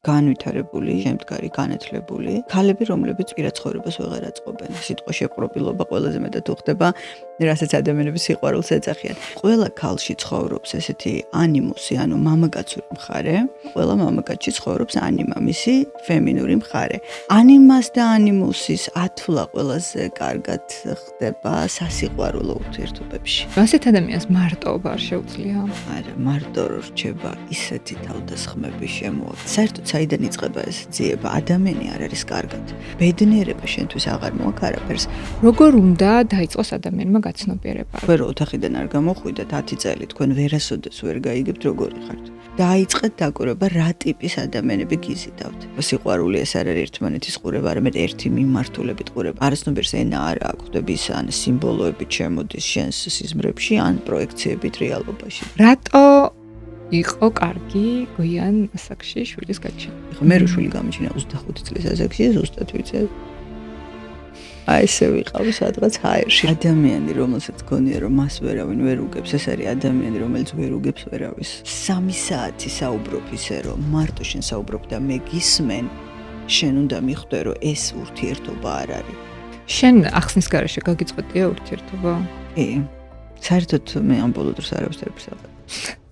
განვითარებული, შემდგარი, განათლებული ქალები, რომლებიც პირად ცხოვრებას ვეღარ აწყობენ. სიტყვა შეპყრობილობა ყველაზე მეტად უხდება, რასაც ადამიანების სიყვარულს ეძახიან. ყველა ქალში ცხოვრობს ესეთი ანიმუსი, ანუ მამაკაცური მხარე, ყველა მამაკაცში ცხოვრობს ანიმა, მისი ფემინური მხარე. ანიმას და ანიმუსის ათვლა ყველაზე კარგად ხდება სასიყვარულო ურთიერთობებში. ასეთ ადამიანს მარტოობა არ შეუძლია. არა, მარტო რო რჩება ისეთი თავდასხმები შემოაქვს. საერთოდ საიდან იწყება ეს ძიება? ადამიანი არ არის კარგად. ბედნიერება შენთვის აღარ მოაქვს არაფერს. როგორ უნდა დაიწყოს ადამიანმა გაცნობიერება? თქვენ რო ოთახიდან არ გამოხვიდეთ 10 წელი, თქვენ ვერასოდეს ვერ გაიგებთ როგორი ხართ. დაიწყეთ დაკვირვება რა ტიპის ადამიანები გიზიდავთ. სიყვარული ეს არ არის ერთმანეთის ყურება, არამედ ერთი მიმართულებით ყურება. არასნობერს ენა არ აქვს, ხვდების ან სიმბოლოებით შემოდის შენს სიზმრებში, ან პროექციებით რეალობაში. რატო იყო კარგი გვიან ასაკში შვილის გაჩენა? მე რო შვილი გამიჩინა 25 წლის ასაკში, ზუსტად ვიცი. აი ესე ვიყავ სადღაც ჰაერში. ადამიანი, რომელსაც გონია, რომ მას ვერავინ ვერ უგებს, ეს არის ადამიანი, რომელიც ვერ უგებს ვერავის. 3 საათი საუბრობ ისე, რომ მარტო შენ საუბრობ და მე გისმენ, შენ უნდა მიხვდე, რომ ეს ურთიერთობა არ არის. შენ ახსნის გარეშე გაგიწყვეტია ურთიერთობა? კი. საერთოდ მე ამ ბოლო დროს არავის არ ვსაუბრობ.